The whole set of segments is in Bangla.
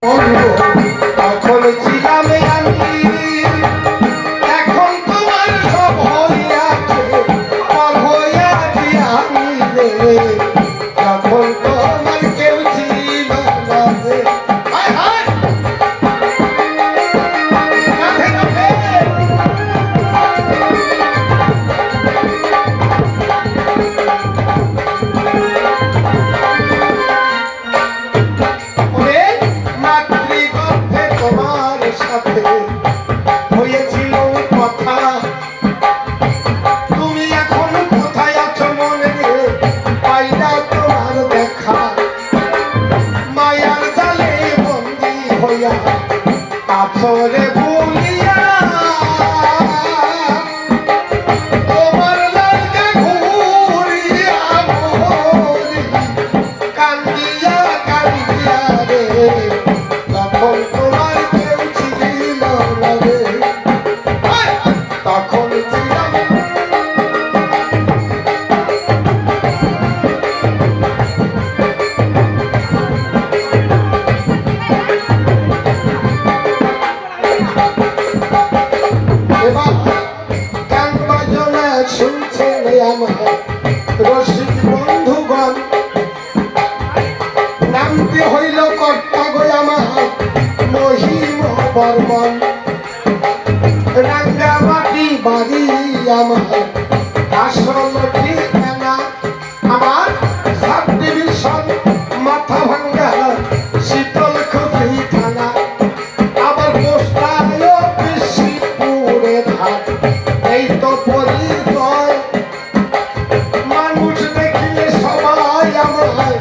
তখন ছিলাম আমি, এখন তোমার সব হইয়াছে, সব হইয়াছি আমি রে, যখন তোমার কেউ ছিল না রে। হায় হায় কাঁধে কাঁধে হয়েছিল কথা, তুমি এখন কোথায় আছো মনে রে, পাইলা তোমার দেখা, মায়ার জালে বন্দি হইয়া কাছরে ভুলিয়া, তোমার লাগে ঘুরিয়া মরি, কান্দিয়া কান্দিয়া রে, তখন তোমার কেউ ছিল না রে, তখন ছিলাম এবার গান বাজনা শুনছেন আমার রসিক বন্ধুগণ, নামটি হইল কর্তা গো আমার মহিম বর্মন, রাঙ্গামাটি বাড়ি আমার আসল ঠিকানা, আমার সাব ডিভিশন মাথা ভাঙ্গা শীতল খুশি থানা, আবার পোস্টায় বিশিপুরে ঘাট, এই তো পরিচয়, মানুষ দেখলে সবাই আমার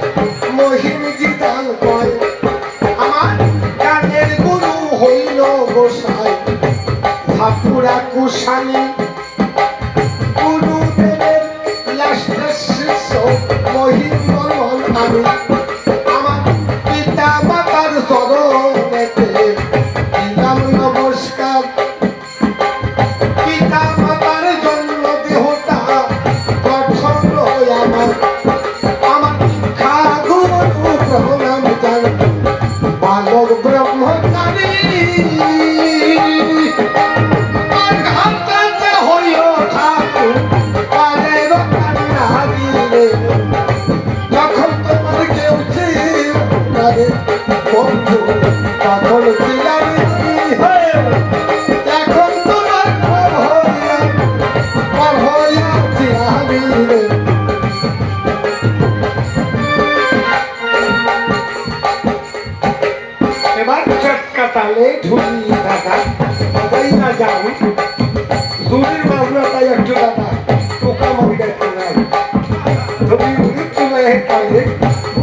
মহিম গীতান কয়, আমার গানের গুরু হইল গোসাই ঠাকুরা কুশানী, গুরুদেবের লাস্টের শিষ্য মহিম বর্মন আমি, আমার পিতা মাতার চরণেতে দিলাম নমস্কার, পিতা মাতার জন্য দেহটা গঠন আমার, আমার খাগুরু প্রণাম জানি বালক ব্রহ্মচারী, যখন তোমার কেউ ছিল না রে বন্ধু, তখন ছিলাম এখন তোমার পর হইয়াছি আমি রে। এবার চটকা তালে ঝুলি দাদা সবাই না যাও, ঝুলির বাজনাটাই একটু দাদা টোকা মারি দেখতে নাই,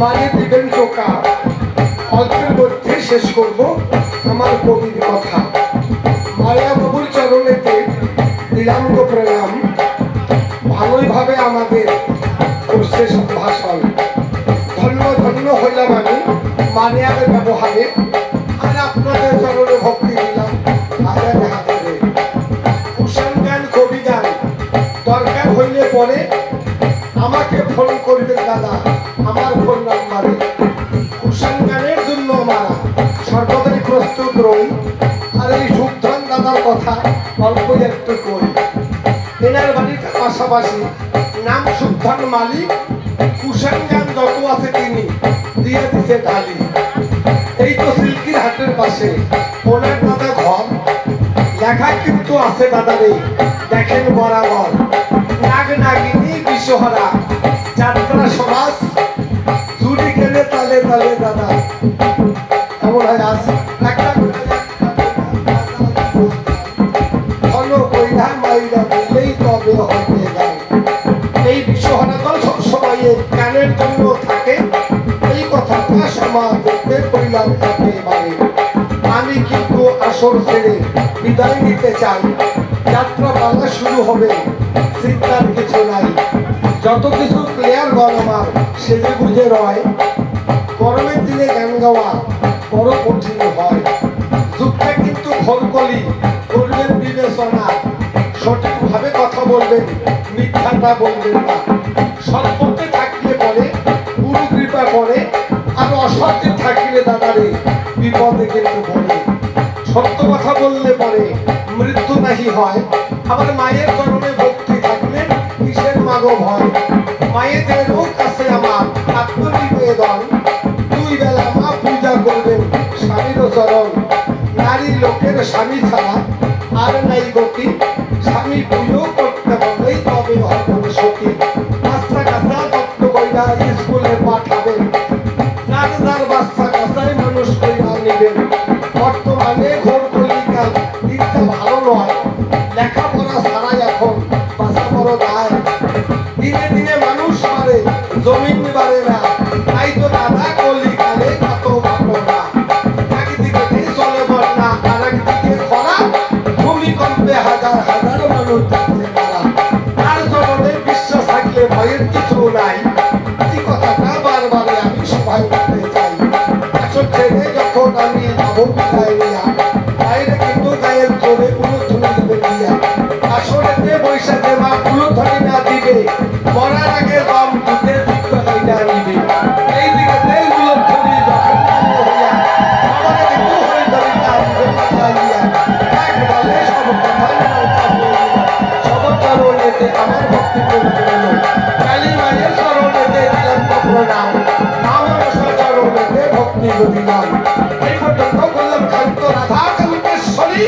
মারিয়ে দিবেন টোকা, অল্পের মধ্যে শেষ করবো আমার কবির কথা। মায়া বাবুর চরণেতে দিলাম গো প্রণাম, ভালোই ভাবে আমাদের করছে ভাষণ, ধন্য ধন্য হইলাম আমি মানিয়াদের ব্যবহারে, আর আপনাদের চরণে ভক্তি দিলাম হাজার হাজারে। কুশান গান কবি গান দরকার হইলে পরে আমাকে ফোন করবেন দাদা, আমার ফোন নাম্বারে। কুশান গানের জন্য মারা সর্বদাই প্রস্তুত রই, আর এই সুখধন দাদার কথা অল্প একটু করি। এনার বাড়িটা পাশাপাশি, নাম সুখধন মালিক, কুশান গান যত আছে তিনি দিয়ে দিছে ঢালি, এই তো সিল্কির হাটের পাশে ওনার দাদা ঘর, লেখা কিন্তু আছে দাদারে দেখেন বরাবর, নাগ নাগিনী বিশ্বহরা যাত্রা সমাজ, চুরি গেলে তালে তালে দাদা এমন হয় আজ একটা ঘন বৈধা মাইরা দিলেই তবে হবে গান। এই বিশ্বহরা দল সবসময় গানের জন্য থাকে, এই কথাটা সমাজ দেখতে কইলাম একেবারে। আমি কিন্তু আসর ছেড়ে বিদায় নিতে চাই, যাত্রা পালা শুরু হবে, চিন্তার কিছু নাই, যত কিছু প্লেয়ার গণ আমার সেজে বুঝে রয়, গরমের দিনে গান গাওয়া বড় কঠিন হয়, যুগটা কিন্তু খরকলি করবেন বিবেচনা, সঠিকভাবে কথা বলবেন, মিথ্যাটা বলবেন না, সৎপথে থাকলে পরে গুরু কৃপা করে, আর অসৎ থাকিলে দাদারে বিপদে কিন্তু পড়ে। সত্য কথা বললে পরে মৃত্যু নাহি হয়। আবার মায়ের চরণে ভক্তি থাকলে কিসের মাগো ভয়। মায়েদেরও কাছে আমার আত্মনিবেদন, দুই বেলা মা পূজা করবেন স্বামীর চরণ। নারী লোকের স্বামী ছাড়া আর নাই গতি, স্বামী পুজো করতে বললেই তবে হবেন সতী। বাচ্চা কাচ্চা তত্ত্ব কইরা স্কুলে পাঠাবেন, যার যার বাচ্চা কাচ্চাই মানুষ কইরা নেবেন। বর্তমানে ঘোর কলিকাল দিকটা ভালো নয়, লেখাপড়া ছাড়াই এখন বাঁচা বড় দায়। দিনে দিনে মানুষ মারে জমিন বাড়ে না, তাই তো দাদা কলিকালে কত ভালো না। একদিকে চলে বন্যা আর একদিকে খরা, ভূমিকম্পে হাজার হাজার মানুষ যাচ্ছে মারা। আর জগতে বিশ্বাস থাকলে ভয়ের কিছু নাই, এই কথাটা বারবারে আমি সবাই বলতে চাই। আসল ছেড়ে যখন আমি যাবো বিদায় নিয়া, বাইরে কিন্তু গায়ের জোরে উলুধ্বনি দেবে দিয়া। আসলে বৈশাখে মা উলুধ্বনি না দিবে, মরার আগে দম দুধে যুক্ত হইয়া নিবে। এই দিকে উলুধ্বনি যখন হইয়া আমার কিন্তু হরিধরি নাম দিয়া এক বলে সব কথা সব চরণেতে আমার ভক্তি করতে হলো। কালী মায়ের চরণেতে দিলাম প্রণাম, আমার চরণেতে ভক্তি দিলাম। এই পর্যন্ত বললাম খান্ত রাধা কালকেশ্বরী।